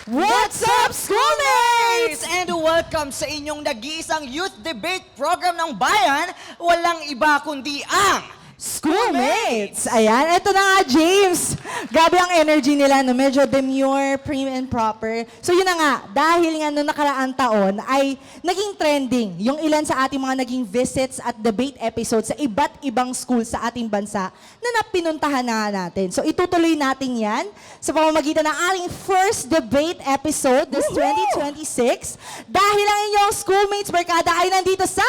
What's up, schoolmates? And welcome sa inyong nag-iisang youth debate program ng bayan. Walang iba kundi ang Schoolmates! Ayan, eto na nga, James. Grabe ang energy nila, no? Medyo demure, prim and proper. So yun na nga, dahil nga noong nakaraang taon ay naging trending yung ilan sa ating mga naging visits at debate episodes sa iba't ibang school sa ating bansa na napinuntahan na nga natin. So itutuloy natin yan sa pamamagitan ng ating first debate episode this 2026. Dahil ang inyong schoolmates barkada ay nandito sa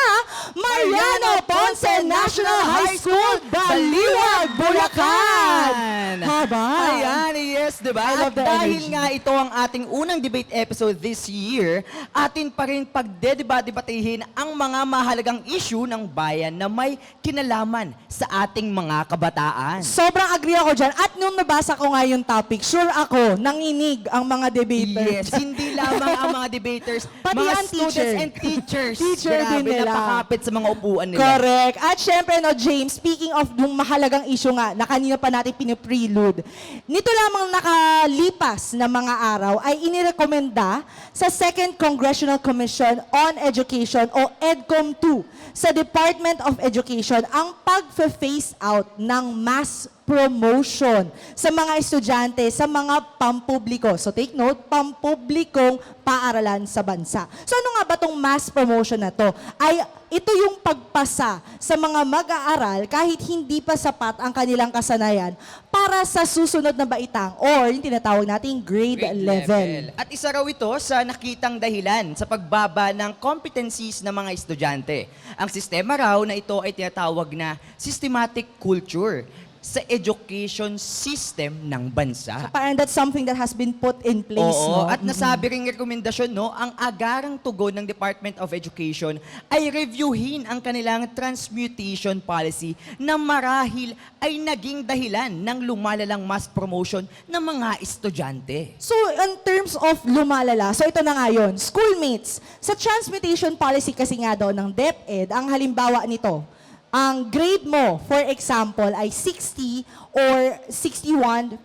Mariano Ponce National High School, Baliwag, Bulacan! Haba! Ayan, yes, diba? I love At the dahil energy. nga ito ang ating unang debate episode this year, atin pa rin pagdedebatehin ang mga mahalagang issue ng bayan na may kinalaman sa ating mga kabataan. Sobrang agree ako dyan. At nung nabasa ko nga yung topic, sure ako, nanginig ang mga debaters. Yes, hindi lamang ang mga debaters, Pati mga ang students teacher. and teachers. Teacher Grabe, din nila. napakapit sa mga upuan nila. Correct. At syempre, no, James, speaking of yung mahalagang issue nga na kanina pa natin piniprelude, nito lamang nakalipas na mga araw ay inirekomenda sa Second Congressional Commission on Education o EDCOM 2 sa Department of Education ang pag-phase out ng mass promotion sa mga estudyante sa mga pampubliko. So take note, pampublikong paaralan sa bansa. So ano nga ba itong mass promotion na to? Ay ito yung pagpasa sa mga mag-aaral kahit hindi pa sapat ang kanilang kasanayan para sa susunod na baitang or yung tinatawag nating grade level. At isa raw ito sa nakitang dahilan sa pagbaba ng competencies ng mga estudyante. Ang sistema raw na ito ay tinatawag na systematic culture sa education system ng bansa. Parang that's something that has been put in place, Oo, no? at nasabi ring rekomendasyon, no, ang agarang tugon ng Department of Education ay reviewin ang kanilang transmutation policy na marahil ay naging dahilan ng lumalalang mass promotion ng mga estudyante. So, in terms of lumalala, so ito na nga yun, schoolmates, sa transmutation policy kasi nga daw ng DepEd, ang halimbawa nito, ang grade mo, for example, ay 60 or 61.59.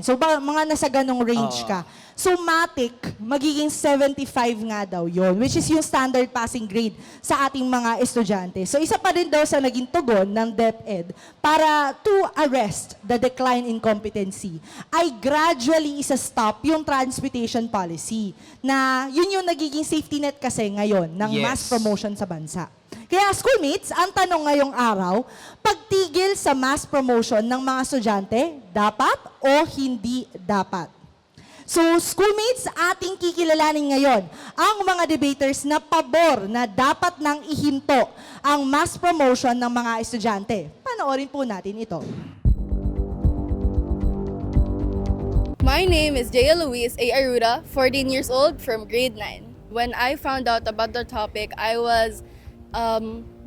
So, mga nasa ganong range ka. So, matic, magiging 75 nga daw yon, which is yung standard passing grade sa ating mga estudyante. So, isa pa rin daw sa naging tugon ng DepEd para to arrest the decline in competency ay gradually isa-stop yung transmutation policy na yun yung nagiging safety net kasi ngayon ng Yes. mass promotion sa bansa. Kaya schoolmates, ang tanong ngayong araw, pagtigil sa mass promotion ng mga estudyante, dapat o hindi dapat? So schoolmates, ating kikilalanin ngayon ang mga debaters na pabor na dapat nang ihinto ang mass promotion ng mga estudyante. Panoorin po natin ito. My name is Jaya Luis A. Aruda, 14 years old from grade 9. When I found out about the topic, I was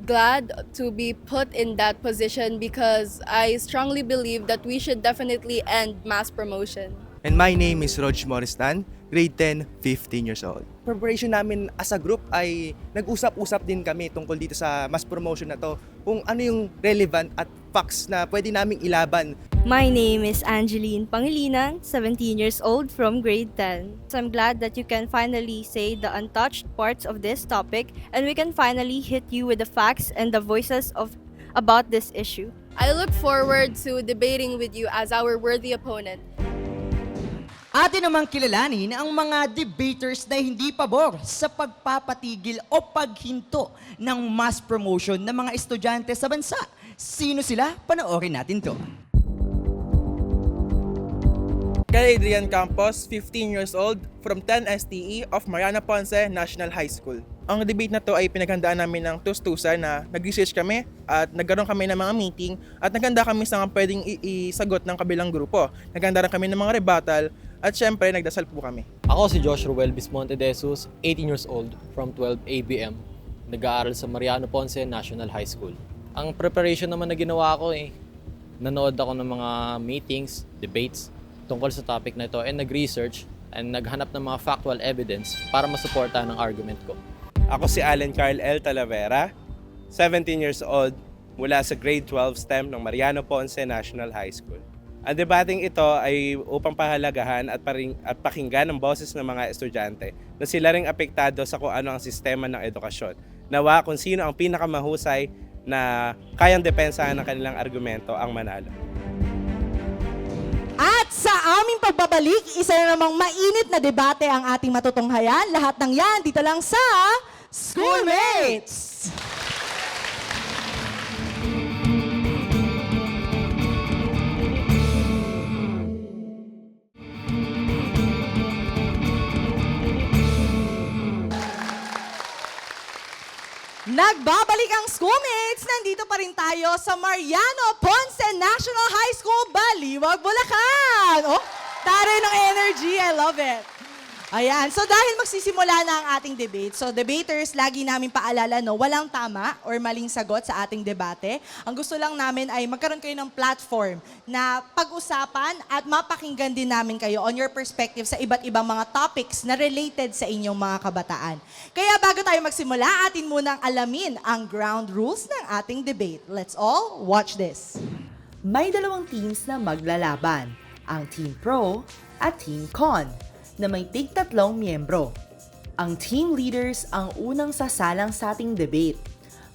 glad to be put in that position because I strongly believe that we should definitely end mass promotion. And my name is Rog Moristan, grade 10, 15 years old. Preparation namin as a group ay nag-usap-usap din kami tungkol dito sa mass promotion na to, kung ano yung relevant at facts na pwede naming ilaban. My name is Angeline Pangilinan, 17 years old from grade 10. So I'm glad that you can finally say the untouched parts of this topic and we can finally hit you with the facts and the voices of about this issue. I look forward to debating with you as our worthy opponent. Atin namang kilalanin ang mga debaters na hindi pabor sa pagpapatigil o paghinto ng mass promotion ng mga estudyante sa bansa. Sino sila? Panoorin natin to. Kay Adrian Campos, 15 years old, from 10 STE of Mariano Ponce National High School. Ang debate na to ay pinaghandaan namin ng tustusan na nag-research kami at nagkaroon kami ng mga meeting at naghanda kami sa mga pwedeng isagot ng kabilang grupo. Naghanda rin kami ng mga rebuttal at syempre nagdasal po kami. Ako si Joshua Welbis De Jesus, 18 years old, from 12 ABM. Nag-aaral sa Mariano Ponce National High School. Ang preparation naman na ginawa ko nanood ako ng mga meetings, debates tungkol sa topic na ito and nag-research and naghanap ng mga factual evidence para masuportahan ang argument ko. Ako si Allen Carl L. Talavera, 17 years old, mula sa grade 12 STEM ng Mariano Ponce National High School. Ang debating ito ay upang pahalagahan at pakinggan ang boses ng mga estudyante na sila ring apektado sa kung ano ang sistema ng edukasyon. Nawa kung sino ang pinakamahusay na kayang depensahan ng kanilang argumento ang manalo. At sa aming pagbabalik, isa na namang mainit na debate ang ating matutunghayan. Lahat ng yan dito lang sa Schoolmates! Nagbabalik ang Schoolmates! Nandito pa rin tayo sa Mariano Ponce National High School, Baliwag, Bulacan! Oh, tare ng energy. I love it. Ayan. So dahil magsisimula na ang ating debate, so debaters, lagi namin paalala, no, walang tama or maling sagot sa ating debate. Ang gusto lang namin ay magkaroon kayo ng platform na pag-usapan at mapakinggan din namin kayo on your perspective sa iba't ibang mga topics na related sa inyong mga kabataan. Kaya bago tayo magsimula, atin munang alamin ang ground rules ng ating debate. Let's all watch this. May dalawang teams na maglalaban, ang Team Pro at Team Con, na may tig-tatlong miyembro. Ang team leaders ang unang sasalang sa ating debate.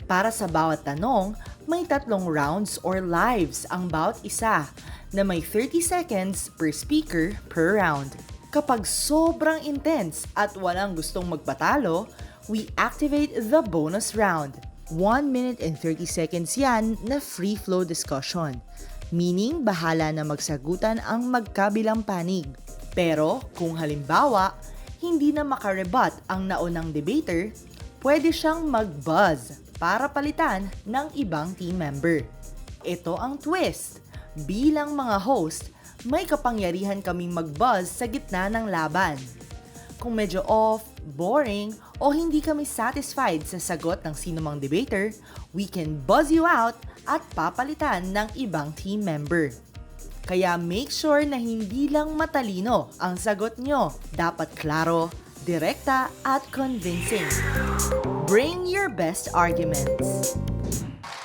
Para sa bawat tanong, may 3 rounds or lives ang bawat isa na may 30 seconds per speaker per round. Kapag sobrang intense at walang gustong magpatalo, we activate the bonus round. 1 minute and 30 seconds yan na free flow discussion. Meaning, bahala na magsagutan ang magkabilang panig. Pero kung halimbawa, hindi na makarebat ang naunang debater, pwede siyang mag-buzz para palitan ng ibang team member. Ito ang twist. Bilang mga host, may kapangyarihan kaming mag-buzz sa gitna ng laban. Kung medyo off, boring, o hindi kami satisfied sa sagot ng sinumang debater, we can buzz you out at papalitan ng ibang team member. Kaya make sure na hindi lang matalino ang sagot nyo. Dapat klaro, direkta, at convincing. Bring your best arguments.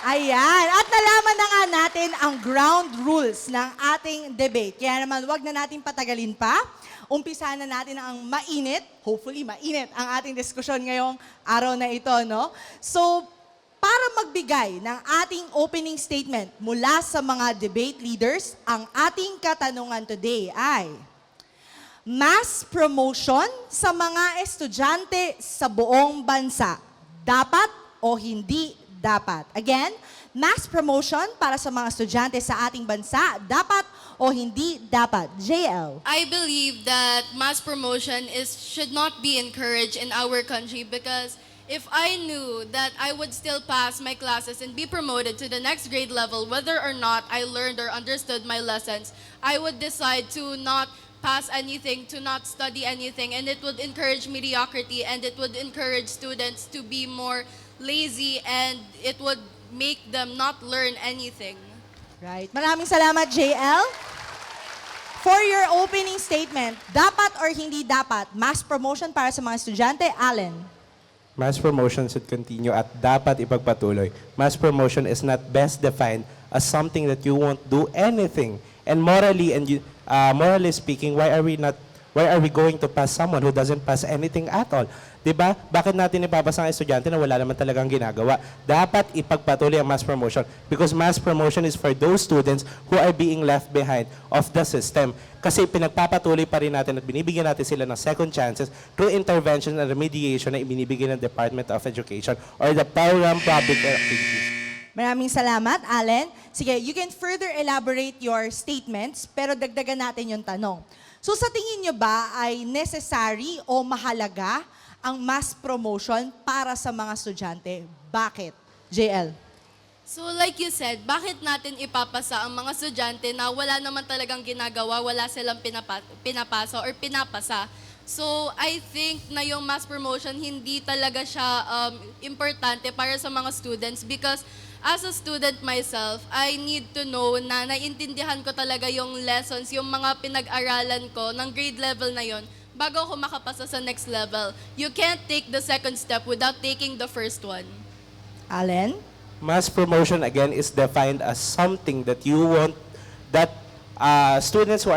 Ayan, at nalaman na nga natin ang ground rules ng ating debate. Kaya naman, wag na natin patagalin pa. Umpisahan na natin ang mainit, hopefully mainit, ang ating diskusyon ngayong araw na ito, no? So, para magbigay ng ating opening statement mula sa mga debate leaders, ang ating katanungan today ay mass promotion sa mga estudyante sa buong bansa. Dapat o hindi dapat? Again, mass promotion para sa mga estudyante sa ating bansa. Dapat o hindi dapat? JL. I believe that mass promotion should not be encouraged in our country because if I knew that I would still pass my classes and be promoted to the next grade level, whether or not I learned or understood my lessons, I would decide to not pass anything, to not study anything, and it would encourage mediocrity, and it would encourage students to be more lazy, and it would make them not learn anything. Right. Maraming salamat, JL. For your opening statement, dapat or hindi dapat, mass promotion para sa mga estudyante, Allen? Mass promotion should continue at dapat ipagpatuloy. Mass promotion is not best defined as something that you won't do anything. And morally speaking, why are we going to pass someone who doesn't pass anything at all? 'Di ba? Bakit natin ipapasa ang estudyante na wala naman talagang ginagawa? Dapat ipagpatuloy ang mass promotion because mass promotion is for those students who are being left behind of the system. Kasi pinagpapatuloy pa rin natin at binibigyan natin sila ng second chances through intervention and remediation na ibinibigay ng Department of Education or the program public activities. Maraming salamat, Allen. Sige, you can further elaborate your statements, pero dagdagan natin yung tanong. So sa tingin nyo ba ay necessary o mahalaga ang mass promotion para sa mga estudyante? Bakit? JL. So like you said, bakit natin ipapasa ang mga estudyante na wala naman talagang ginagawa, wala silang pinapasa or pinapasa? So I think na yung mass promotion hindi talaga siya importante para sa mga students because as a student myself, I need to know na naiintindihan ko talaga yung lessons, yung mga pinag-aralan ko ng grade level na yon bago ako makapasa sa next level. You can't take the second step without taking the first one. Allen? Mass promotion again is defined as something that you want that students who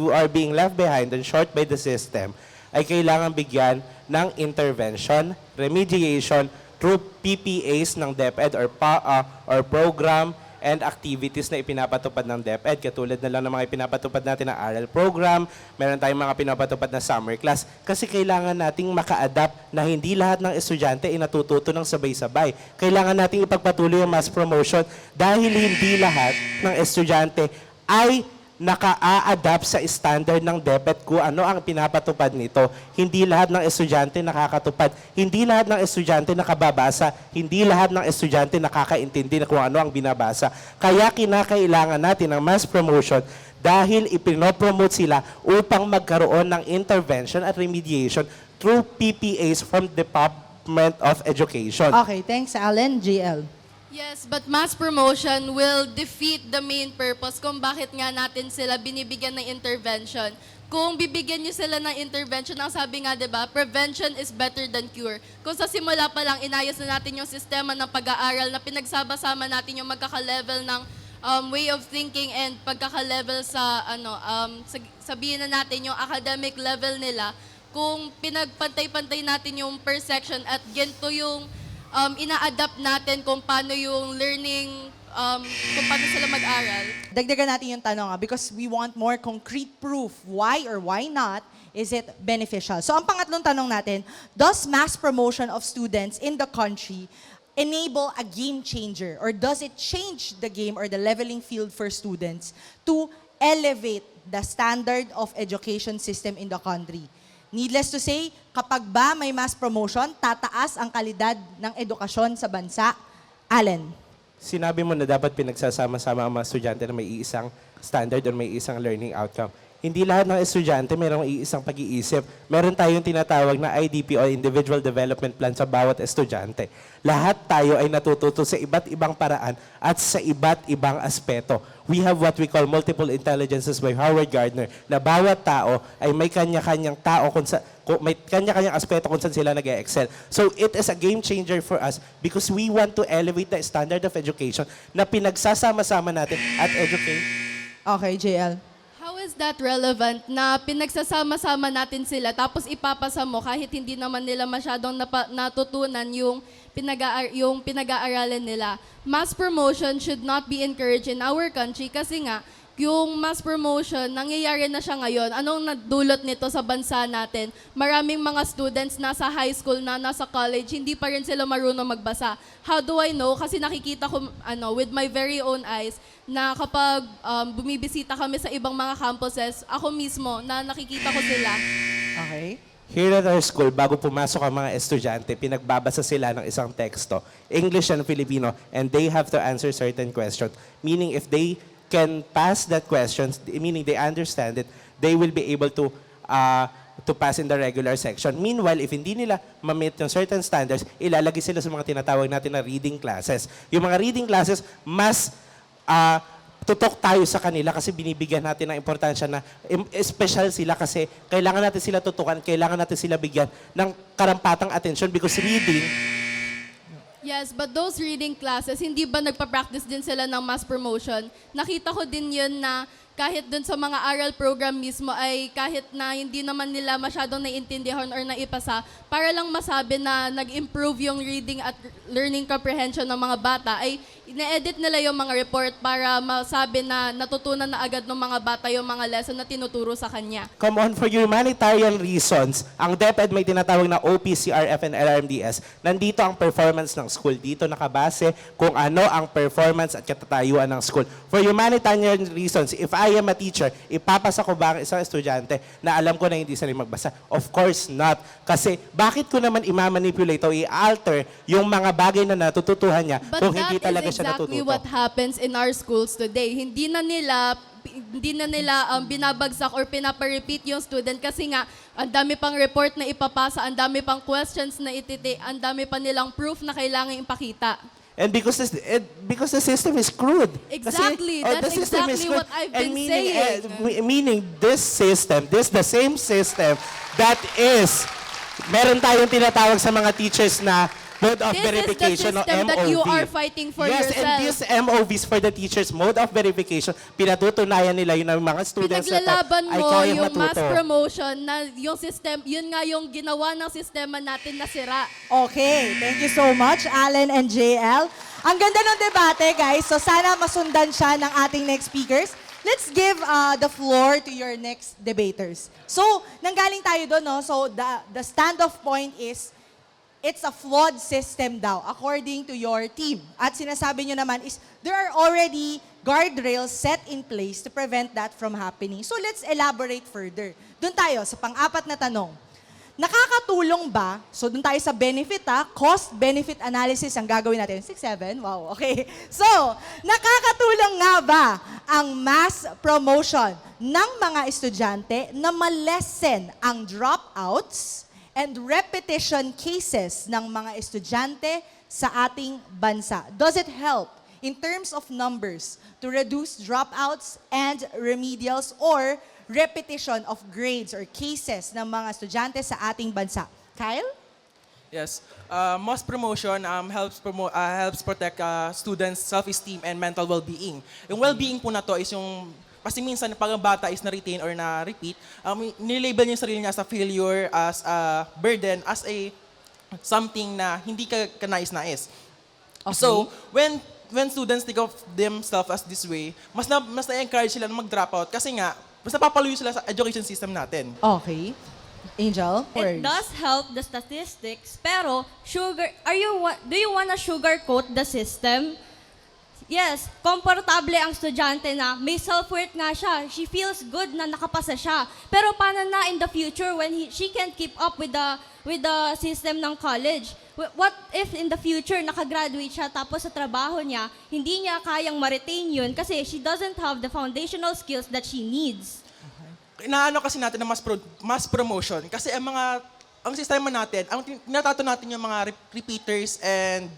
are being left behind and short by the system ay kailangan bigyan ng intervention, remediation through PPAs ng DepEd or program and activities na ipinapatupad ng DepEd. Katulad na lang ng mga ipinapatupad natin na ARAL program, meron tayong mga pinapatupad na summer class. Kasi kailangan nating maka-adapt na hindi lahat ng estudyante ay natututo ng sabay-sabay. Kailangan nating ipagpatuloy ang mass promotion dahil hindi lahat ng estudyante ay naka-a-adapt sa standard ng DepEd kung ano ang pinapatupad nito. Hindi lahat ng estudyante nakakatupad. Hindi lahat ng estudyante nakababasa. Hindi lahat ng estudyante nakakaintindi na kung ano ang binabasa. Kaya kinakailangan natin ng mass promotion dahil ipinopromote sila upang magkaroon ng intervention at remediation through PPAs from Department of Education. Okay, thanks, Alan. JL. Yes, but mass promotion will defeat the main purpose kung bakit nga natin sila binibigyan ng intervention. Kung bibigyan nyo sila ng intervention, ang sabi nga, 'di ba, prevention is better than cure. Kung sa simula pa lang inayos na natin yung sistema ng pag-aaral na pinagsama-sama natin yung magkaka-level ng way of thinking and pagkaka-level sa sabihin na natin yung academic level nila, kung pinagpantay-pantay natin yung per section at ganito yung ina-adapt natin kung paano yung learning, kung paano sila mag-aral. Dagdagan natin yung tanong because we want more concrete proof. Why or why not is it beneficial? So ang pangatlong tanong natin, does mass promotion of students in the country enable a game changer or does it change the game or the leveling field for students to elevate the standard of education system in the country? Needless to say, kapag ba may mass promotion, tataas ang kalidad ng edukasyon sa bansa. Allen. Sinabi mo na dapat pinagsasama-sama ang mga estudyante na may iisang standard or may isang learning outcome. Hindi lahat ng estudyante mayroong iisang pag-iisip. Meron tayong tinatawag na IDP o Individual Development Plan sa bawat estudyante. Lahat tayo ay natututo sa iba't ibang paraan at sa iba't ibang aspeto. We have what we call multiple intelligences by Howard Gardner na bawat tao ay may kanya-kanyang may kanya-kanyang aspeto kung saan sila nag-excel. So it is a game changer for us because we want to elevate the standard of education na pinagsasama-sama natin at educate. Okay, JL. How is that relevant na pinagsasama-sama natin sila tapos ipapasa mo kahit hindi naman nila masyadong natutunan yung pinag-aaralan nila? Mass promotion should not be encouraged in our country kasi nga yung mass promotion, nangyayari na siya ngayon. Anong nadulot nito sa bansa natin? Maraming mga students nasa high school na, nasa college, hindi pa rin sila marunong magbasa. How do I know? Kasi nakikita ko with my very own eyes na kapag bumibisita kami sa ibang mga campuses, ako mismo na nakikita ko sila. Okay. Here at our school, bago pumasok ang mga estudyante, pinagbabasa sila ng isang teksto, English and Filipino, and they have to answer certain questions. Meaning, if they can pass that question, meaning they understand it, they will be able to pass in the regular section. Meanwhile, if hindi nila ma-meet yung certain standards, ilalagay sila sa mga tinatawag natin na reading classes. Yung mga reading classes, mas tutok tayo sa kanila kasi binibigyan natin ng importansya na special sila kasi kailangan natin sila tutukan, kailangan natin sila bigyan ng karampatang attention because reading. Yes, but those reading classes, hindi ba nagpa-practice din sila ng mass promotion? Nakita ko din yun na kahit dun sa mga aral program mismo ay kahit na hindi naman nila masyadong naiintindihan or naipasa, para lang masabi na nag-improve yung reading at learning comprehension ng mga bata, ay ine-edit nila yung mga report para masabi na natutunan na agad ng mga bata yung mga lesson na tinuturo sa kanya. Come on, for humanitarian reasons, ang DepEd may tinatawag na OPCRF and LRMDS. Nandito ang performance ng school. Dito nakabase kung ano ang performance at katatayuan ng school. For humanitarian reasons, if I am a teacher, ipapasa ko ba ang isang estudyante na alam ko na hindi sanay magbasa? Of course not. Kasi bakit ko naman i-manipulate o i-alter yung mga bagay na natututuhan niya kung hindi talaga siya natututo? But that is exactly what happens in our schools today. Hindi na nila binabagsak or pinapa-repeat yung student kasi nga ang dami pang report na ipapasa, ang dami pang questions na ang dami pa nilang proof na kailangan ipakita. And because the system is crude. Exactly. Kasi, That's the system is exactly crude. what I've And been saying. Meaning this the same system that is, meron tayong tinatawag sa mga teachers na mode of This is the verification o system MOV. that you are fighting for yes, yourself. and these MOVs for the teachers, mode of verification, pinatutunayan nila yun ng mga students na Pinaglalaban ay mo kayang yung mass matuto. promotion na yung system, yun nga yung ginawa ng sistema natin na sira. Okay, thank you so much, Allen and JL. Ang ganda ng debate, guys. So sana masundan siya ng ating next speakers. Let's give the floor to your next debaters. So, nanggaling tayo doon, no? So, the standoff point is, it's a flawed system daw, according to your team. At sinasabi nyo naman is, there are already guardrails set in place to prevent that from happening. So, let's elaborate further. Doon tayo, sa pang-apat na tanong. Nakakatulong ba, so doon tayo sa benefit cost-benefit analysis ang gagawin natin. 6-7, wow, okay. So, nakakatulong nga ba ang mass promotion ng mga estudyante na ma-lessen ang dropouts and repetition cases ng mga estudyante sa ating bansa? Does it help in terms of numbers to reduce dropouts and remedials or repetition of grades or cases ng mga estudyante sa ating bansa? Kyle? Yes. Mass promotion helps protect students' self-esteem and mental well-being. Yung well-being po na to is yung, kasi minsan pag ang bata is na-retain or na-repeat, nilabel niya yung sarili niya as a failure, as a burden, as a something na hindi ka kanais-nais. Okay. So, when students think of themselves as this way, mas na-encourage sila na mag-drop out kasi nga, mas napapaluyo sila sa education system natin. Okay. Angel? It does help the statistics, pero do you wanna sugarcoat the system? Yes, komportable ang estudyante na may self-worth nga siya. She feels good na nakapasa siya. Pero paano na in the future when she can't keep up with the system ng college? What if in the future nakagraduate siya tapos sa trabaho niya, hindi niya kayang ma-retain yun kasi she doesn't have the foundational skills that she needs? Inaano kasi natin na mass promotion kasi ang sistema natin, ang tinatato natin yung mga repeaters and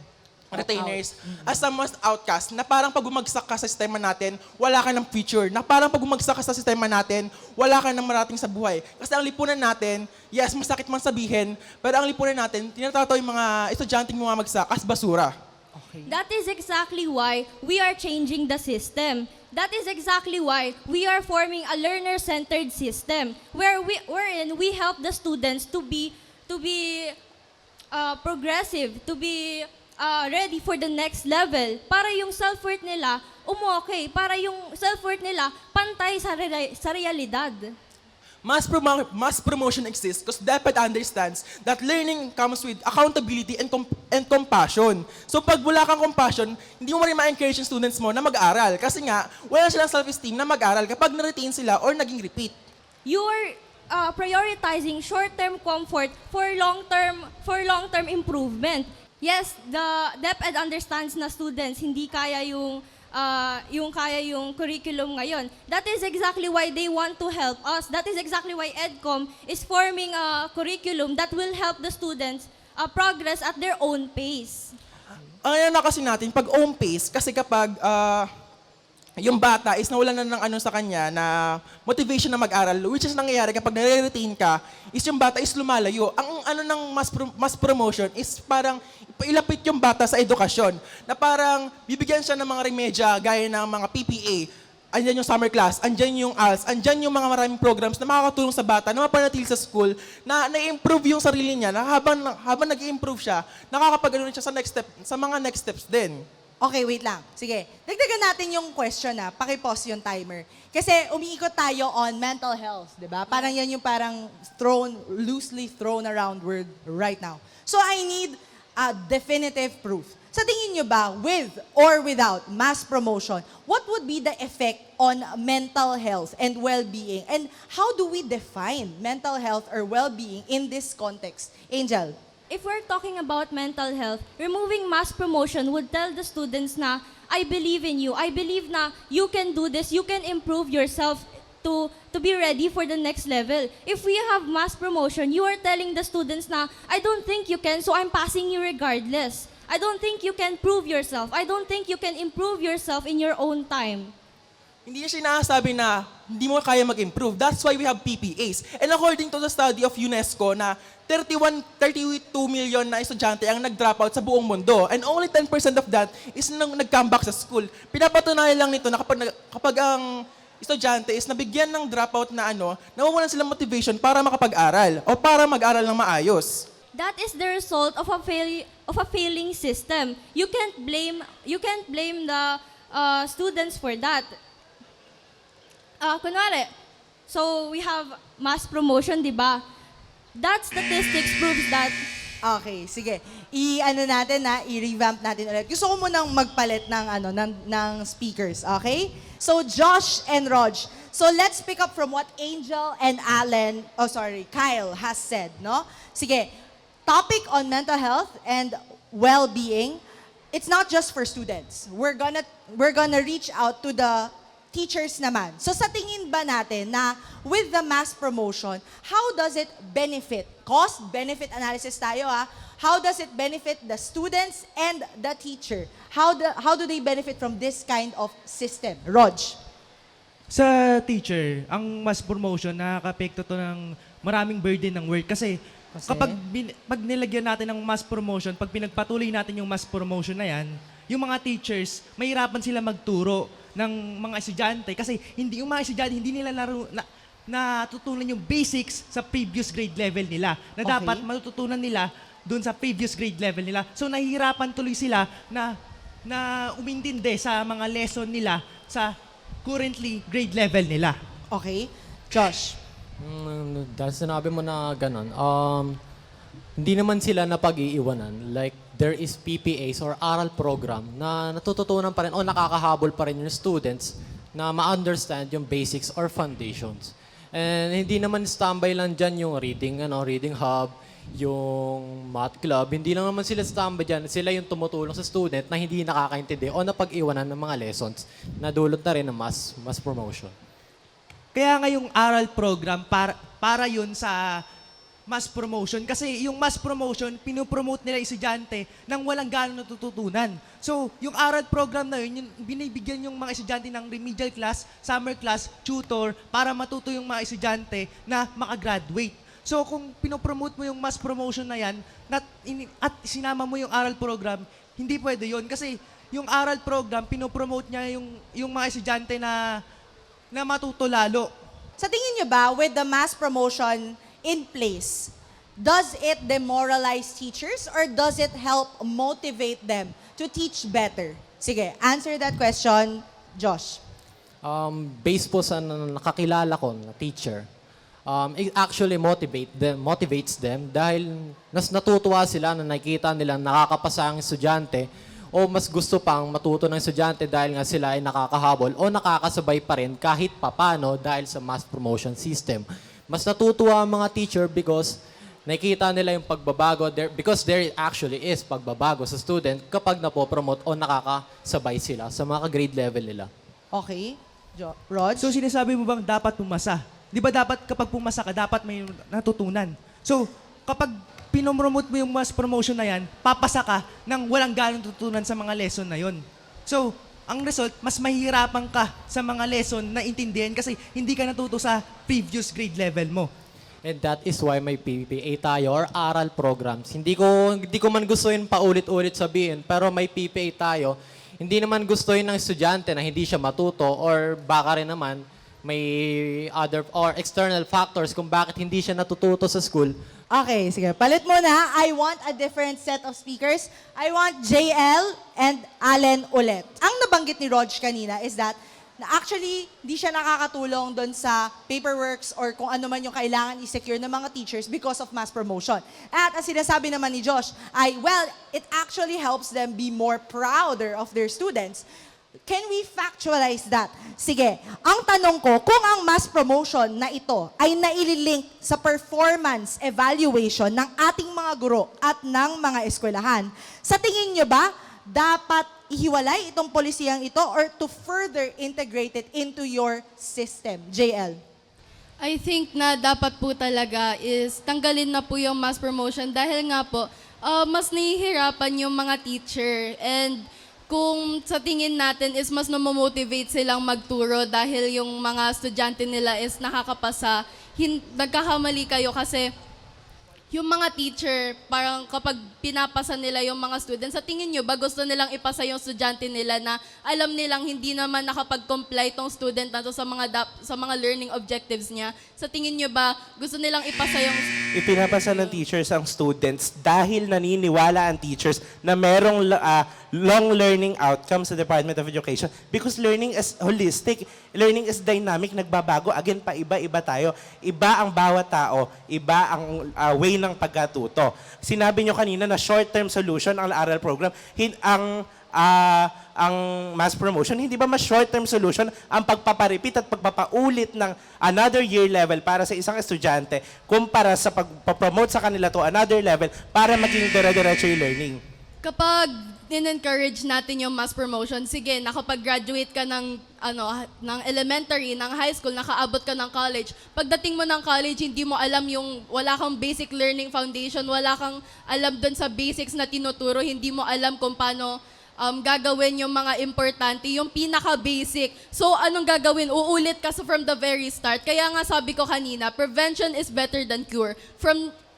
retainers as a most outcast na parang pag bumagsak ka sa sistema natin, wala ka ng future. Na parang pag bumagsak ka sa sistema natin, wala ka ng marating sa buhay. Kasi ang lipunan natin, yes, masakit man sabihin, pero ang lipunan natin, tinatato yung mga estudyanteng bumagsak as basura. Okay. That is exactly why we are changing the system. That is exactly why we are forming a learner-centered system wherein we help the students to be progressive, to be ready for the next level para yung self-worth nila umokay, para yung self-worth nila pantay sa realidad. Mass promotion exists because DepEd understands that learning comes with accountability and compassion. So pag wala kang compassion, hindi mo rin ma-encourage yung students mo na mag-aral. Kasi nga, wala silang self-esteem na mag-aral kapag na-retain sila or naging repeat. You are prioritizing short-term comfort for long-term improvement. Yes, the DepEd understands na students hindi kaya yung curriculum ngayon. That is exactly why they want to help us. That is exactly why EDCOM is forming a curriculum that will help the students progress at their own pace. Ang na kasi natin, pag own pace, kasi kapag yung bata is nawalan na ng ano sa kanya na motivation na mag-aral, which is nangyayari kapag nare-retain ka, is yung bata is lumalayo. Ang ano ng mass promotion is parang ilapit yung bata sa edukasyon, na parang bibigyan siya ng mga remedya gaya ng mga PPA, andyan yung summer class, andyan yung ALS, andyan yung mga maraming programs na makakatulong sa bata na mapanatili sa school, na na-improve yung sarili niya, na habang nag-i-improve siya, nakakapag-ano siya sa mga next steps din. Okay, wait lang. Sige. Dagdagan natin yung question Paki-pause yung timer. Kasi umiikot tayo on mental health, di ba? Parang yan yung parang loosely thrown around word right now. So I need a definitive proof. Sa tingin nyo ba, with or without mass promotion, what would be the effect on mental health and well-being? And how do we define mental health or well-being in this context? Angel? If we're talking about mental health, removing mass promotion would tell the students na, I believe in you. I believe na you can do this. You can improve yourself to be ready for the next level. If we have mass promotion, you are telling the students na, I don't think you can, so I'm passing you regardless. I don't think you can prove yourself. I don't think you can improve yourself in your own time. Hindi niya sinasabi na hindi mo kaya mag-improve. That's why we have PPAs. And according to the study of UNESCO na 32 million na estudyante ang nag-drop out sa buong mundo. And only 10% of that is nang nag-comeback sa school. Pinapatunayan lang nito na kapag ang estudyante is nabigyan ng dropout na nawawalan silang motivation para makapag-aral o para mag-aral ng maayos. That is the result of a failing system. You can't blame the students for that. Kunwari, so we have mass promotion, di ba? That statistics proves that. Okay, sige. I-revamp natin ulit. Gusto ko munang magpalit ng speakers, okay? So Josh and Rog. So let's pick up from what Angel and Kyle has said, no? Sige. Topic on mental health and well-being. It's not just for students. We're gonna reach out to the teachers naman. So sa tingin ba natin na with the mass promotion, how does it benefit? Cost-benefit analysis tayo ha. How does it benefit the students and the teacher? How do they benefit from this kind of system? Rog. Sa teacher, ang mass promotion, nakaka-apekto to ng maraming burden ng work. Kasi pag nilagyan natin ng mass promotion, pag pinagpatuloy natin yung mass promotion na yan, yung mga teachers, mahirapan sila magturo ng mga estudyante kasi yung mga estudyante hindi nila natutunan yung basics sa previous grade level nila na dapat matututunan nila doon sa previous grade level nila. So nahihirapan tuloy sila na umintindi sa mga lesson nila sa currently grade level nila. Okay. Josh. Dahil sinabi mo na ganun, hindi naman sila napag-iiwanan. Like, there is PPAs or aral program na natututunan pa rin o nakakahabol pa rin yung students na ma-understand yung basics or foundations. And hindi naman standby lang dyan yung reading hub, yung math club. Hindi lang naman sila standby dyan. Sila yung tumutulong sa student na hindi nakakaintindi o napag-iwanan ng mga lessons na dulot na rin ng mass promotion. Kaya nga yung aral program para yun sa mass promotion. Kasi yung mass promotion, pinopromote nila estudyante nang walang gano'ng natututunan. So, yung aral program na yun, binibigyan yung mga estudyante ng remedial class, summer class, tutor, para matuto yung mga estudyante na makagraduate. So, kung pinopromote mo yung mass promotion na yan, at sinama mo yung aral program, hindi pwede yun. Kasi yung aral program, pinopromote niya yung mga estudyante na matuto lalo. Sa tingin niyo ba, with the mass promotion in place, does it demoralize teachers or does it help motivate them to teach better? Sige, answer that question, Josh. Based po sa nakakilala ko na teacher, it actually motivates them dahil natutuwa sila na nakikita nila nakakapasa ang estudyante o mas gusto pang matuto ng estudyante dahil nga sila ay nakakahabol o nakakasabay pa rin kahit papano dahil sa mass promotion system. Mas natutuwa ang mga teacher because nakikita nila yung pagbabago because there actually is pagbabago sa student kapag napopromote o nakakasabay sila sa mga grade level nila. Okay. Rod? So, sinasabi mo bang dapat pumasa? Di ba dapat kapag pumasa ka, dapat may natutunan? So, kapag pinopromote mo yung mass promotion na yan, papasa ka nang walang ganong tutunan sa mga lesson na yon. So, ang result, mas mahihirapan ka sa mga lesson na intindihan kasi hindi ka natuto sa previous grade level mo. And that is why may PPA tayo or aral programs. Hindi ko man gusto yun paulit-ulit sabihin, pero may PPA tayo. Hindi naman gusto yun ng estudyante na hindi siya matuto or baka rin naman may other or external factors kung bakit hindi siya natututo sa school. Okay, sige. Palit mo na. I want a different set of speakers. I want JL and Allen ulit. Ang nabanggit ni Rog kanina is that actually, hindi siya nakakatulong doon sa paperworks or kung ano man yung kailangan i-secure ng mga teachers because of mass promotion. At ang sinasabi naman ni Josh it actually helps them be more prouder of their students. Can we factualize that? Sige, ang tanong ko, kung ang mass promotion na ito ay naililink sa performance evaluation ng ating mga guro at ng mga eskwelahan, sa tingin nyo ba, dapat ihiwalay itong polisiyang ito or to further integrate it into your system? JL? I think na dapat po talaga is tanggalin na po yung mass promotion dahil nga po, mas nahihirapan yung mga teacher and kung sa tingin natin is mas namomotivate silang magturo dahil yung mga estudyante nila is nakakapasa, nagkakamali kayo kasi yung mga teacher, parang kapag pinapasa nila yung mga students, sa tingin nyo ba gusto nilang ipasa yung estudyante nila na alam nilang hindi naman nakapag-comply tong student na to sa mga learning objectives niya? Sa tingin nyo ba gusto nilang ipasa yung... Ipinapasa ng teachers ang students dahil naniniwala ang teachers na merong long learning outcome sa Department of Education because learning is holistic, learning is dynamic, nagbabago. Again, iba tayo. Iba ang bawat tao, iba ang way ng pagkatuto. Sinabi nyo kanina na short-term solution ang aral program. Ang mass promotion, hindi ba mas short-term solution ang pagpaparipit at pagpapaulit ng another year level para sa isang estudyante kumpara sa pagpapromote sa kanila to another level para maging dire-diretso yung learning? Kapag in-encourage natin yung mass promotion, sige, nakapag-graduate ka ng elementary, ng high school, nakaabot ka ng college. Pagdating mo ng college, hindi mo alam wala kang basic learning foundation, wala kang alam dun sa basics na tinuturo, hindi mo alam kung paano gagawin yung mga importante, yung pinaka-basic. So, anong gagawin? Uulit ka from the very start. Kaya nga sabi ko kanina, prevention is better than cure.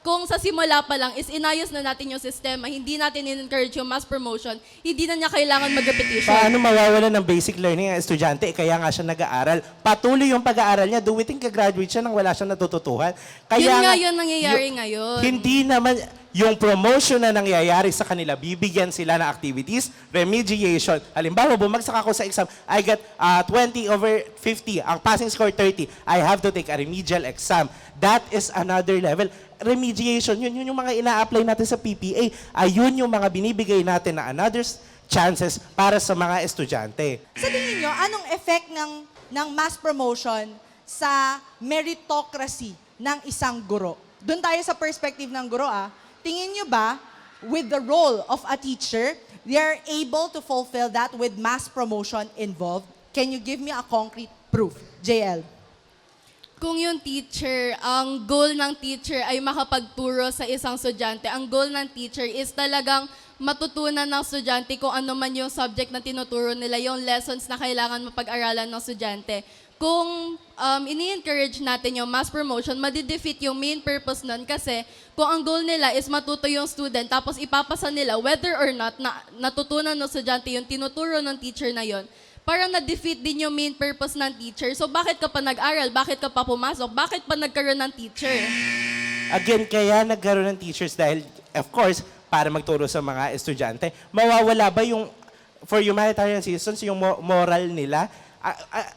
Kung sa simula pa lang is inayos na natin yung sistema, hindi natin in-encourage yung mass promotion, hindi na niya kailangan mag-repetition. Paano mawawala ng basic learning ang estudyante? Kaya nga siya nag-aaral. Patuloy yung pag-aaral niya. Do we think ka-graduate siya nang wala siyang natututuhan? Kaya Yun nga nga, yun nangyayari ngayon. Hindi naman yung promotion na nangyayari sa kanila, bibigyan sila ng activities, remediation. Halimbawa, bumagsak ako sa exam, I got 20 over 50. Ang passing score 30. I have to take a remedial exam. That is another level. Remediation, yun yung mga ina-apply natin sa PPA. Ayun yung mga binibigay natin na another chances para sa mga estudyante. Sa tingin nyo, anong effect ng mass promotion sa meritocracy ng isang guro? Doon tayo sa perspective ng guro, Tingin nyo ba, with the role of a teacher, they are able to fulfill that with mass promotion involved? Can you give me a concrete proof? JL? Kung yung teacher, ang goal ng teacher ay makapagturo sa isang estudyante, ang goal ng teacher is talagang matutunan ng estudyante kung ano man yung subject na tinuturo nila, yung lessons na kailangan mapag-aralan ng estudyante. Kung ini-encourage natin yung mass promotion, madidefeat yung main purpose nun kasi kung ang goal nila is matuto yung student tapos ipapasa nila whether or not na natutunan ng estudyante yung tinuturo ng teacher na yon, parang na-defeat din yung main purpose ng teacher. So bakit ka pa nag-aral? Bakit ka pa pumasok? Bakit pa nagkaroon ng teacher? Again, kaya nagkaroon ng teachers dahil, of course, para magturo sa mga estudyante, mawawala ba yung, for humanitarian citizens, yung moral nila?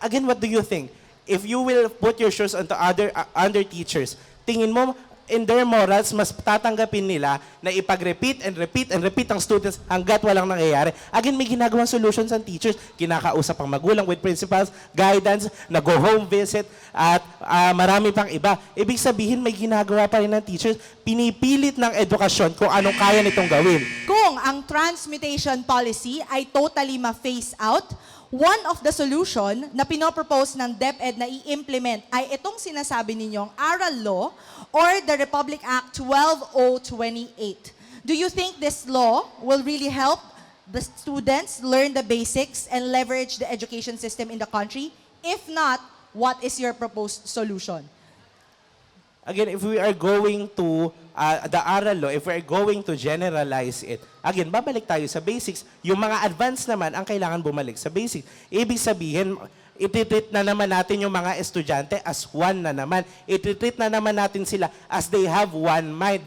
Again, what do you think? If you will put your shoes onto other teachers, tingin mo, in their morals, mas tatanggapin nila na ipag-repeat and repeat and repeat ang students hanggat walang nangyayari. Again, may ginagawang solutions ang teachers. Kinakausap ang magulang with principals, guidance, nag-go-home visit, at marami pang iba. Ibig sabihin, may ginagawa pa rin ng teachers. Pinipilit ng edukasyon kung anong kaya nitong gawin. Kung ang transmutation policy ay totally ma-phase out, one of the solution na pinopropose ng DepEd na i-implement ay itong sinasabi ninyong Aral Law or the Republic Act 12028. Do you think this law will really help the students learn the basics and leverage the education system in the country? If not, what is your proposed solution? Again, if we are going to the Aral Law, if we are going to generalize it, again, babalik tayo sa basics. Yung mga advanced naman, ang kailangan bumalik sa basics. Ibig sabihin, ititreat na naman natin yung mga estudyante as one na naman. Ititreat na naman natin sila as they have one mind.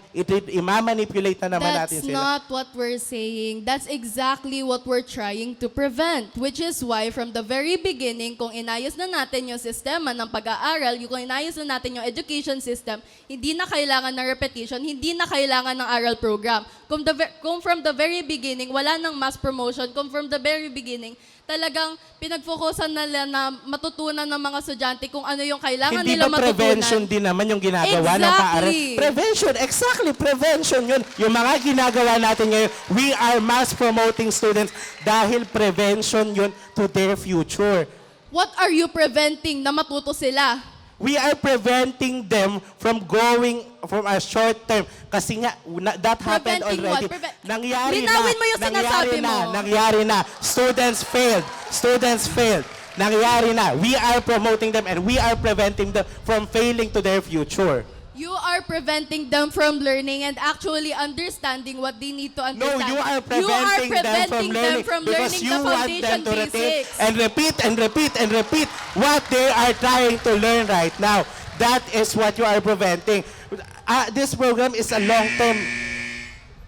Imamanipulate na naman natin sila. That's not what we're saying. That's exactly what we're trying to prevent. Which is why from the very beginning, kung inayos na natin yung sistema ng pag-aaral, kung inayos na natin yung education system, hindi na kailangan ng repetition, hindi na kailangan ng aral program. Kung from the very beginning, wala nang mass promotion, kung from the very beginning, talagang pinag-focusan nila na matutunan ng mga estudyante kung ano yung kailangan Hindi nila ba matutunan. prevention din naman yung ginagawa ng paaral? Exactly. Prevention, exactly, prevention yun. Yung mga ginagawa natin ngayon, we are mass promoting students dahil prevention yun to their future. What are you preventing na matuto sila? We are preventing them from going from a short term. Kasi nga, that happened Preventing already. what? Nangyari Linawin mo yung sinasabi mo. Nangyari na. Students failed. Nangyari na. We are promoting them and we are preventing them from failing to their future. You are preventing them from learning and actually understanding what they need to No, understand. you are preventing them from learning because learning you the want foundation them to repeat basics. and repeat what they are trying to learn right now. That is what you are preventing. This program is a long-term.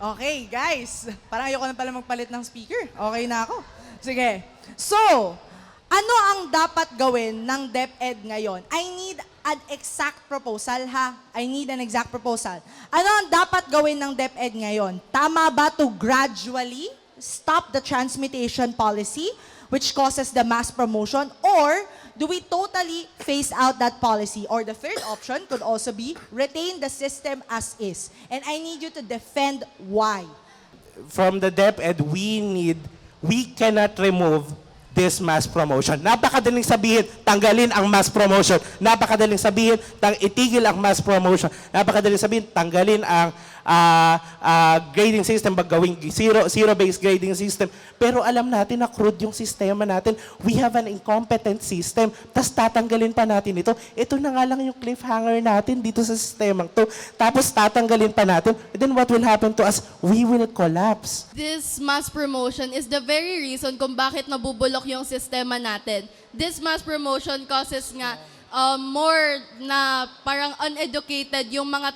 Okay, guys. Parang ayoko na pala magpalit ng speaker. Okay na ako. Sige. So, ano ang dapat gawin ng DepEd ngayon? I need an exact proposal, ha? I need an exact proposal. Ano ang dapat gawin ng DepEd ngayon? Tama ba to gradually stop the transmutation policy, which causes the mass promotion, or do we totally phase out that policy? Or the third option could also be retain the system as is. And I need you to defend why. From the DepEd, we cannot remove this mass promotion. Napakadaling sabihin, tanggalin ang mass promotion. Napakadaling sabihin, itigil ang mass promotion. Napakadaling sabihin, tanggalin ang grading system, gawing zero-based grading system. Pero alam natin na crude yung sistema natin. We have an incompetent system. Tapos tatanggalin pa natin ito. Ito na nga lang yung cliffhanger natin dito sa sistemang to. Tapos tatanggalin pa natin. Then what will happen to us? We will collapse. This mass promotion is the very reason kung bakit nabubulok yung sistema natin. This mass promotion causes nga more na parang uneducated yung mga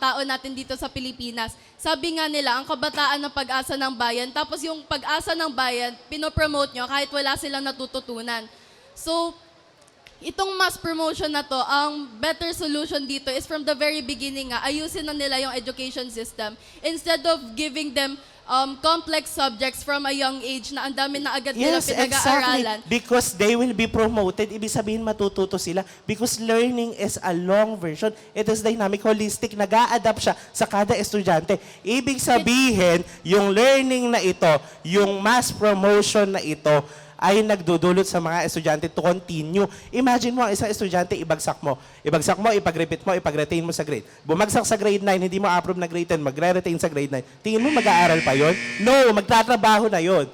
tao natin dito sa Pilipinas. Sabi nga nila, ang kabataan ng pag-asa ng bayan, tapos yung pag-asa ng bayan, pinopromote nyo kahit wala silang natututunan. So, itong mass promotion na to, ang better solution dito is from the very beginning nga, ayusin na nila yung education system. Instead of giving them complex subjects from a young age na ang dami na agad nila pinag-aaralan. Exactly. Because they will be promoted. Ibig sabihin matututo sila. Because learning is a long version. It is dynamic, holistic. Nag-a-adapt siya sa kada estudyante. Ibig sabihin, yung learning na ito, yung mass promotion na ito, ay nagdudulot sa mga estudyante to continue. Imagine mo ang isang estudyante, ibagsak mo, ipag-repeat mo, ipag-retain mo sa grade. Bumagsak sa grade 9, hindi mo approve na grade 10, magre-retain sa grade 9. Tingin mo mag-aaral pa yon? No, magtatrabaho na yon.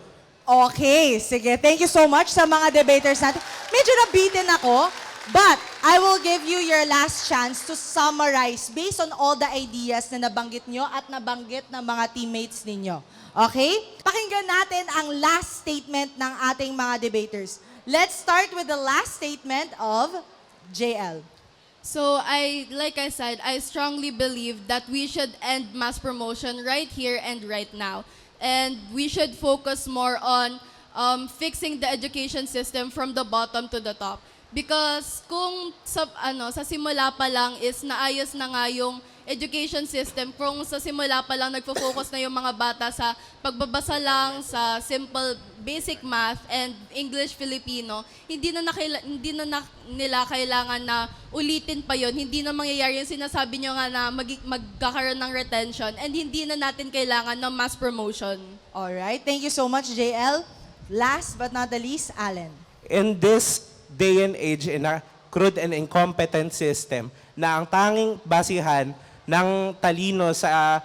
Okay, sige. Thank you so much sa mga debaters natin. Medyo nabitin ako, but I will give you your last chance to summarize based on all the ideas na nabanggit nyo at nabanggit ng mga teammates ninyo. Okay? Pakinggan natin ang last statement ng ating mga debaters. Let's start with the last statement of JL. So like I said, I strongly believe that we should end mass promotion right here and right now. And we should focus more on fixing the education system from the bottom to the top. Because kung sa simula pa lang is naayos na nga yung education system, kung sa simula pa lang nagfo-focus na yung mga bata sa pagbabasa lang, sa simple basic math and English Filipino, hindi na nila kailangan na ulitin pa yon. Hindi na mangyayari yung sinasabi nyo nga na magkakaroon ng retention and hindi na natin kailangan ng mass promotion. Alright, thank you so much, JL. Last but not the least, Allen. In this day and age, in a crude and incompetent system, na ang tanging basihan ng talino sa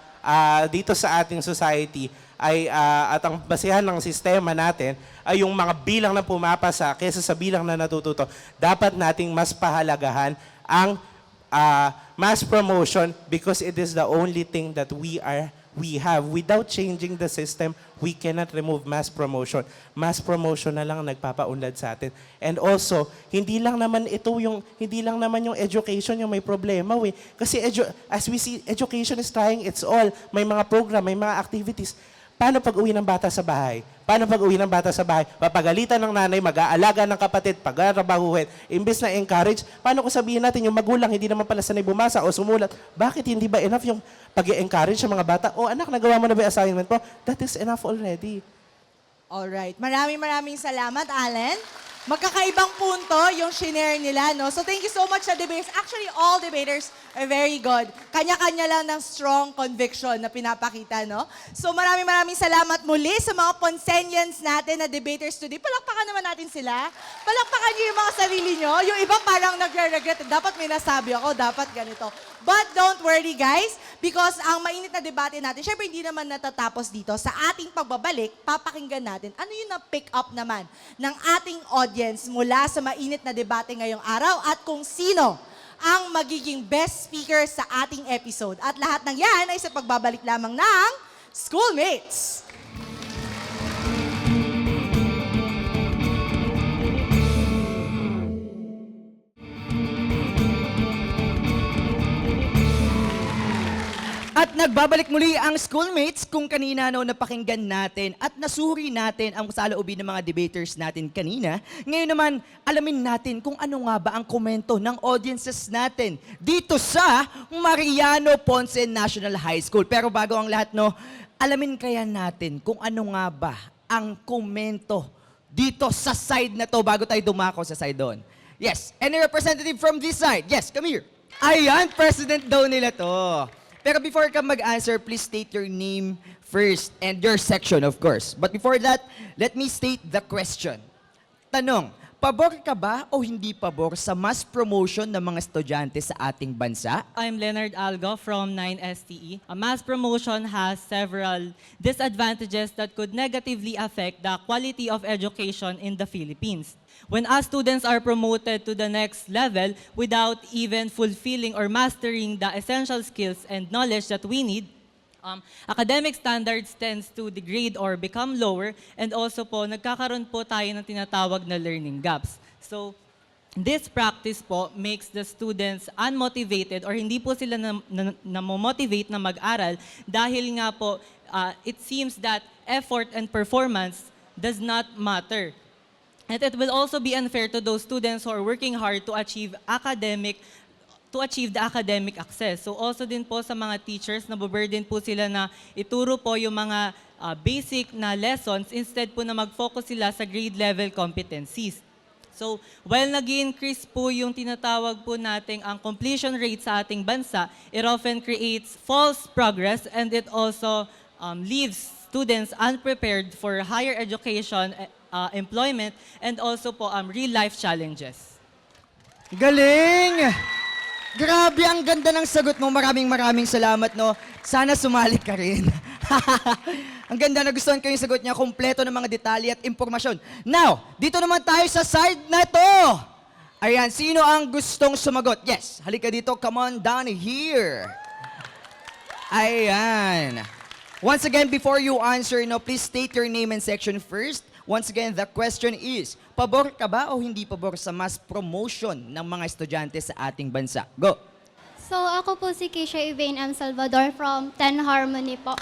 dito sa ating society ay at ang basihan ng sistema natin ay yung mga bilang na pumapasa kaysa sa bilang na natututo. Dapat nating mas pahalagahan ang mass promotion because it is the only thing that we have. Without changing the system, we cannot remove mass promotion. Mass promotion na lang ang nagpapaunlad sa atin. And also, hindi lang naman yung education yung may problema, we. Kasi as we see, education is trying its all. May mga program, may mga activities. Paano pag-uwi ng bata sa bahay? Papagalitan ng nanay, mag-aalaga ng kapatid, pag-arabahuhin. Imbes na encourage, paano kung sabihin natin yung magulang hindi naman pala sanay bumasa o sumulat? Bakit hindi ba enough yung pag-encourage sa mga bata? O anak, nagawa mo na ba yung assignment mo? That is enough already. Alright, maraming salamat, Allen. Magkakaibang punto yung shinare nila, no? So thank you so much sa debaters. Actually, all debaters are very good. Kanya-kanya lang ng strong conviction na pinapakita, no? So maraming salamat muli sa mga Ponceñans natin na debaters today. Palakpakan naman natin sila. Palakpakan niyo yung mga sarili niyo. Yung iba parang nagre-regret. Dapat may nasabi ako, dapat ganito. But don't worry guys, because ang mainit na debate natin, syempre hindi naman natatapos dito. Sa ating pagbabalik, papakinggan natin ano yung na-pick up naman ng ating audience mula sa mainit na debate ngayong araw at kung sino ang magiging best speaker sa ating episode. At lahat ng yan ay sa pagbabalik lamang ng Schoolmates! At nagbabalik muli ang Schoolmates kung kanina napakinggan natin at nasuri natin ang saloobin ng mga debaters natin kanina. Ngayon naman, alamin natin kung ano nga ba ang komento ng audiences natin dito sa Mariano Ponce National High School. Pero bago ang lahat, alamin kaya natin kung ano nga ba ang komento dito sa side na to bago tayo dumako sa side doon. Yes, any representative from this side? Yes, come here. Ayan, president daw nila to. Pero before ka mag-answer, please state your name first and your section, of course. But before that, let me state the question. Tanong, pabor ka ba o hindi pabor sa mass promotion ng mga estudyante sa ating bansa? I'm Leonard Algo from 9STE. A mass promotion has several disadvantages that could negatively affect the quality of education in the Philippines. When us students are promoted to the next level without even fulfilling or mastering the essential skills and knowledge that we need, academic standards tends to degrade or become lower, and also po nagkakaroon po tayo ng tinatawag na learning gaps. So this practice po makes the students unmotivated or hindi po sila na-motivate na mag-aral dahil nga po it seems that effort and performance does not matter. And it will also be unfair to those students who are working hard to achieve the academic access. So also din po sa mga teachers, nababurden po sila na ituro po yung mga basic na lessons instead po na mag-focus sila sa grade level competencies. So while nag-increase po yung tinatawag po nating ang completion rate sa ating bansa, it often creates false progress and it also leaves students unprepared for higher education, employment, and also po real-life challenges. Galing! Grabe, ang ganda ng sagot mo. Maraming salamat, Sana sumali ka rin. Ang ganda, nagustuhan ko yung sagot niya. Kompleto ng mga detalye at impormasyon. Now, dito naman tayo sa side na to. Ayan, sino ang gustong sumagot? Yes, halika dito. Come on down here. Ayan. Once again, before you answer, please state your name and section first. Once again, the question is, pabor ka ba o hindi pabor sa mass promotion ng mga estudyante sa ating bansa? Go! So, ako po si Keisha Ivane M. Salvador from 10 Harmony po.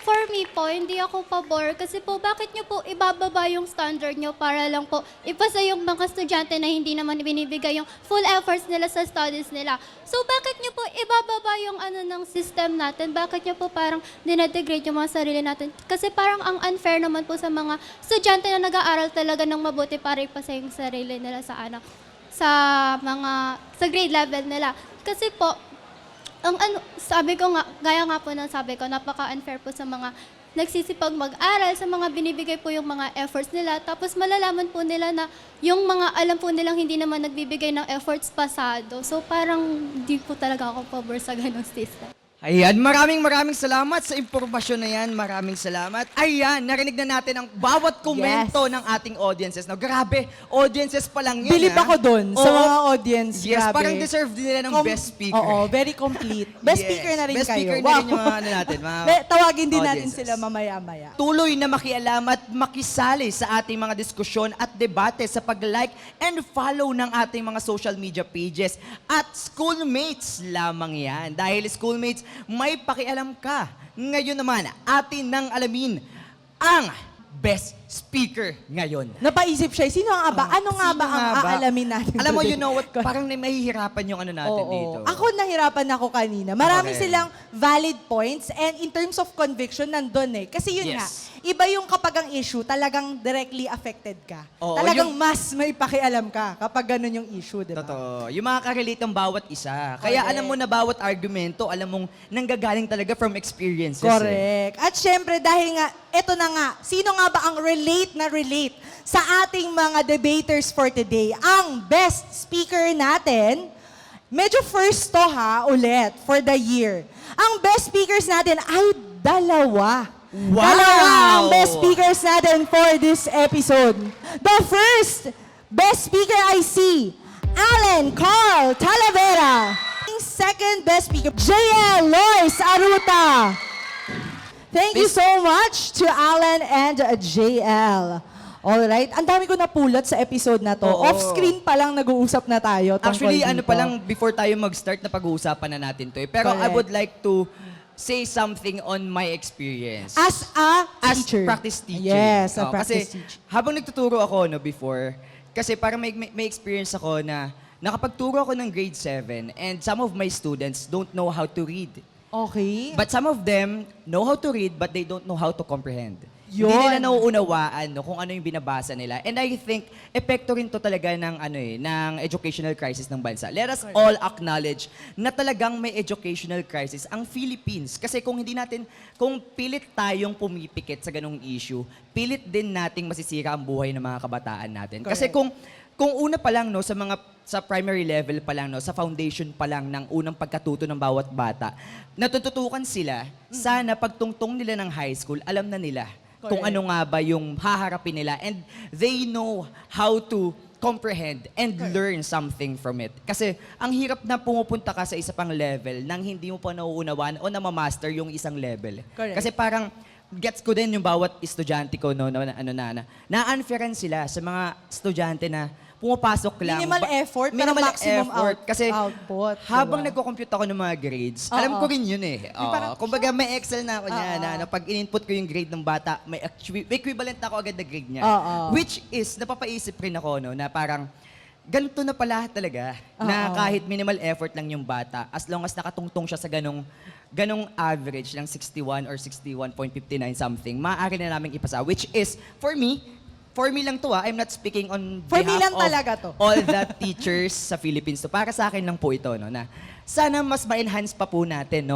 For me po, hindi ako pabor kasi po bakit nyo po ibababa yung standard nyo para lang po ipasa yung mga estudyante na hindi naman binibigay yung full efforts nila sa studies nila. So bakit nyo po ibababa yung ng system natin? Bakit nyo po parang dinadegrade yung mga sarili natin? Kasi parang ang unfair naman po sa mga estudyante na nag-aaral talaga ng mabuti para ipasa yung sarili nila sa grade level nila. Kasi po, sabi ko nga, gaya nga po ng sabi ko, napaka-unfair po sa mga nagsisipag mag-aral, sa mga binibigay po yung mga efforts nila. Tapos malalaman po nila na yung mga alam po nilang hindi naman nagbibigay ng efforts pasado. So parang di po talaga ako pabor sa ganong system. Ayan, maraming salamat sa impormasyon na yan. Maraming salamat. Ayan, narinig na natin ang bawat komento ng ating audiences. Grabe, audiences pa lang yan. Bilib ako dun sa mga audience. Yes, Grabe. parang deserve din nila ng best speaker. Oo, very complete. Best Yes, speaker na rin best kayo. speaker na rin yung mga natin, mga Tawagin din natin audiences. sila mamaya-maya. Tuloy na makialam at makisali sa ating mga diskusyon at debate sa pag-like and follow ng ating mga social media pages. At Schoolmates lamang yan. Dahil Schoolmates, may pakialam ka. Ngayon naman, atin nang alamin ang best speaker ngayon. Napaisip siya, sino ang aba? Ano nga Sino ba ang nga ba? aalamin natin? Alam mo, today? you know what? Parang mahihirapan yung natin dito. Ako nahirapan ako kanina. Marami Okay. silang valid points and in terms of conviction, nandun eh. Kasi yun Yes. nga, Iba yung kapag ang issue, talagang directly affected ka. Oo, Talagang yung- mas may pakialam ka kapag ganun yung issue, di ba? Totoo. Yung makaka-relate ng bawat isa. Kaya Correct. alam mo na bawat argumento, alam mong nanggagaling talaga from experiences. Eh. Correct. At syempre, dahil nga, eto na nga, sino nga ba ang relate sa ating mga debaters for today? Ang best speaker natin, medyo first to ulit, for the year. Ang best speakers natin ay dalawa. Wow! Dalawa ang best speakers natin for this episode. The first best speaker I see, Alan Carl Talavera. Second best speaker, JL Lois Aruta. Thank you so much to Alan and JL. Alright, ang dami ko napulot sa episode na to. Oo. Off-screen pa lang nag-uusap na tayo tungkol Actually, ano dito. pa lang, before tayo mag-start na pag-uusapan na natin to eh. Pero I Correct. would like to say something on my experience. As a As teacher. practice teacher. Yes, a Oo, practice kasi teacher. habang nagtuturo ako before, kasi parang may experience ako na nakapagturo ako ng grade 7 and some of my students don't know how to read. Okay. But some of them know how to read but they don't know how to comprehend. Yun. Hindi nila nauunawaan kung ano yung binabasa nila. And I think epekto rin to talaga ng ng educational crisis ng bansa. Let us all acknowledge na talagang may educational crisis ang Philippines. Kasi kung pilit tayong pumipikit sa ganung issue, pilit din nating masisira ang buhay ng mga kabataan natin. Kasi kung una pa lang sa primary level pa lang sa foundation pa lang ng unang pagkatuto ng bawat bata, natututukan sila, sana pagtungtong nila ng high school, alam na nila kung Correct. ano nga ba yung haharapin nila and they know how to comprehend and learn something from it. Kasi ang hirap na pumupunta ka sa isa pang level nang hindi mo pa nauunawan o na-master yung isang level. Correct. Kasi parang gets ko din yung bawat estudyante ko na-unfairan sila sa mga estudyante na pumapasok lang. Minimal effort, pero Minimal maximum effort. Kasi output. habang diba? nagko-compute ako ng mga grades, Oo. alam ko rin yun eh. parang, Kumbaga may Excel na ako niya Oo. na pag in-input ko yung grade ng bata, may equivalent na ako agad na grade niya. Oo. Which is, napapaisip rin ako na parang, ganito na pala talaga, na Oo. kahit minimal effort lang yung bata, as long as nakatungtong siya sa ganong average ng 61 or 61.59 something, maaari na namin ipasa. Which is, for me lang to I'm not speaking on For me behalf lang of talaga to. all the teachers sa Philippines to. Para sa akin lang po ito, na sana mas ma-enhance pa po natin,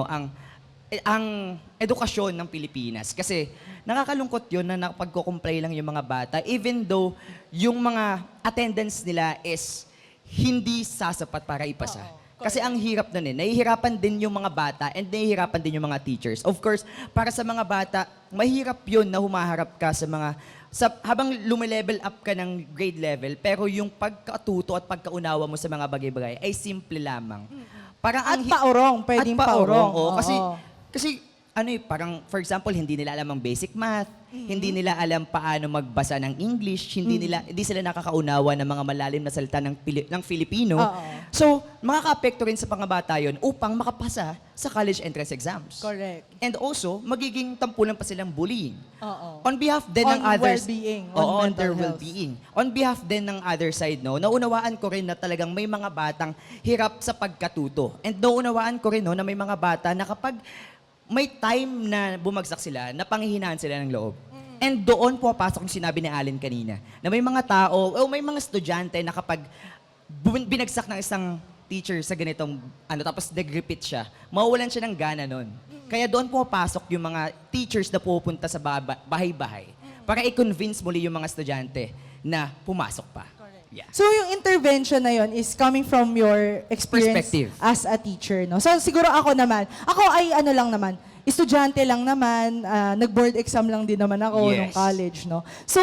ang edukasyon ng Pilipinas. Kasi nakakalungkot yun na nakapagko-comply lang yung mga bata, even though yung mga attendance nila is hindi sasapat para ipasa. Kasi ang hirap nun nahihirapan din yung mga bata and nahihirapan din yung mga teachers. Of course, para sa mga bata, mahirap yun na humaharap ka habang lumilevel up ka ng grade level, pero yung pagkatuto at pagkaunawa mo sa mga bagay-bagay ay simple lamang. Parang At paurong, pwedeng paurong. oo. Oo. Kasi parang for example, hindi nila alam ang basic math, hindi nila alam paano magbasa ng English, hindi sila nakakaunawa ng mga malalim na salita ng Filipino. Oo. So, makaka-apekto rin sa mga bata yun upang makapasa sa college entrance exams. Correct. And also, magiging tampulan pa silang bullying. Oo. On behalf din On ng others, well-being, on Oo, mental their health. well-being. On behalf din ng other side, naunawaan ko rin na talagang may mga batang hirap sa pagkatuto. And naunawaan ko rin na may mga bata na kapag may time na bumagsak sila, na panghihinaan sila ng loob. And doon pumapasok yung sinabi ni Allen kanina, na may mga tao, o may mga estudyante na kapag binagsak ng isang teacher sa ganitong, tapos nag-repeat siya, mawawalan siya ng gana nun. Kaya doon pumapasok yung mga teachers na pupunta sa bahay-bahay para i-convince muli yung mga estudyante na pumasok pa. Yeah. So yung intervention na yon is coming from your experience Perspective. as a teacher, no? So siguro ako ay lang naman, estudyante lang naman, nag-board exam lang din naman ako nung Yes. college, no? So,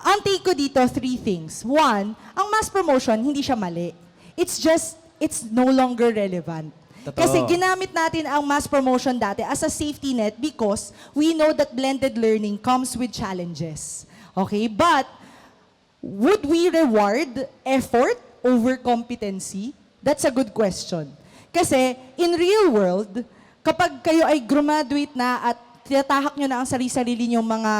ang take ko dito, 3 things. 1, ang mass promotion, hindi siya mali. It's no longer relevant. Totoo. Kasi ginamit natin ang mass promotion dati as a safety net because we know that blended learning comes with challenges. Okay? But, would we reward effort over competency? That's a good question. Kasi, in real world, kapag kayo ay graduate na at tinatahak nyo na ang sarili-sarili nyong mga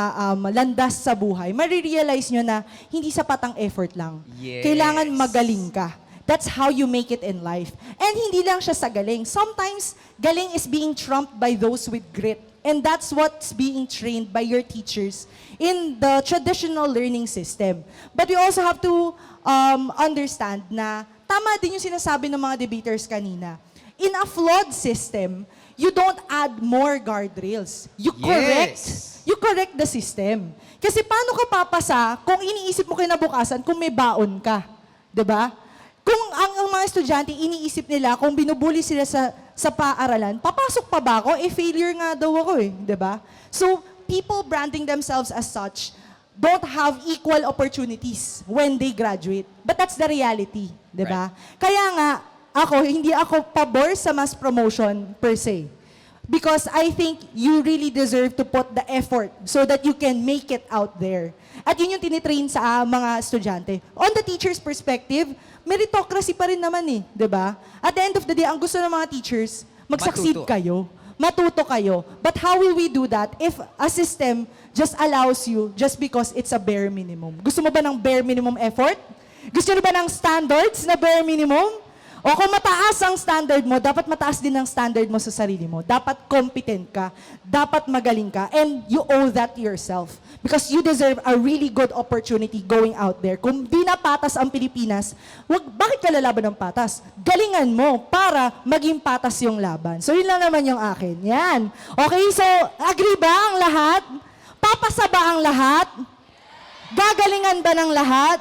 landas sa buhay, marirealize nyo na hindi sapat ang effort lang. Yes. Kailangan magaling ka. That's how you make it in life. And hindi lang siya sa galing. Sometimes, galing is being trumped by those with grit. And that's what's being trained by your teachers in the traditional learning system. But we also have to understand na tama din yung sinasabi ng mga debaters kanina. In a flawed system, you don't add more guardrails. You correct the system. Kasi paano ka papasa kung iniisip mo kinabukasan kung may baon ka? 'Di ba? Kung ang mga estudyante, iniisip nila kung binubuli sila sa paaralan, papasok pa ba ako? Failure nga daw ako eh, di ba? So, people branding themselves as such don't have equal opportunities when they graduate. But that's the reality, di ba? Kaya nga, hindi ako pabor sa mass promotion per se. Because I think you really deserve to put the effort so that you can make it out there. At yun yung tinitrain sa mga estudyante. On the teacher's perspective, meritocracy pa rin naman eh, di ba? At the end of the day, ang gusto ng mga teachers, mag-succeed kayo. Matuto kayo. But how will we do that if a system just allows you just because it's a bare minimum? Gusto mo ba ng bare minimum effort? Gusto mo ba ng standards na bare minimum? O kung mataas ang standard mo, dapat mataas din ang standard mo sa sarili mo. Dapat competent ka. Dapat magaling ka. And you owe that to yourself. Because you deserve a really good opportunity going out there. Kung di na patas ang Pilipinas, bakit ka lalaban ng patas? Galingan mo para maging patas yung laban. So yun lang naman yung akin. Yan. Okay, so agree ba ang lahat? Papasa ba ang lahat? Gagalingan ba ng lahat?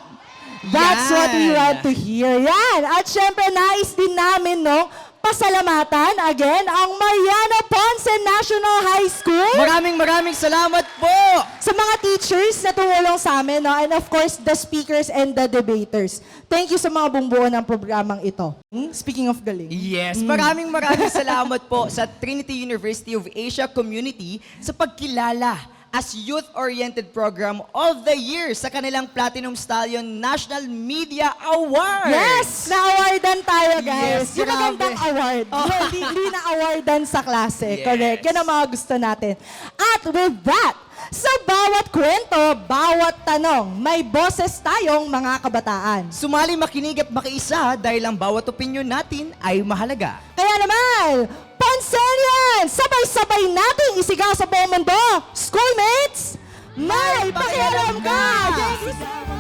That's what we want to hear. Yan. At syempre, nais din namin, no, pasalamatan again ang Mariano Ponce National High School. Maraming salamat po! Sa mga teachers na tumulong sa amin, no, and of course, the speakers and the debaters. Thank you sa mga bumubuo ng programang ito. Speaking of galing. Yes, maraming salamat po sa Trinity University of Asia Community sa pagkilala as Youth-Oriented Program of the Year sa kanilang Platinum Stallion National Media Award. Yes! Na-awardan tayo, guys. Yes, Yung grabe. magandang award. Hindi na-awardan sa klase. Yes. Correct. Yan ang mga gusto natin. At with that, sa bawat kwento, bawat tanong, may boses tayong mga kabataan. Sumali, makinig at makiisa dahil ang bawat opinyon natin ay mahalaga. Kaya naman, Ponselian! Sabay-sabay nating isigaw sa buong mundo. Schoolmates, may pakialam ka! Yes!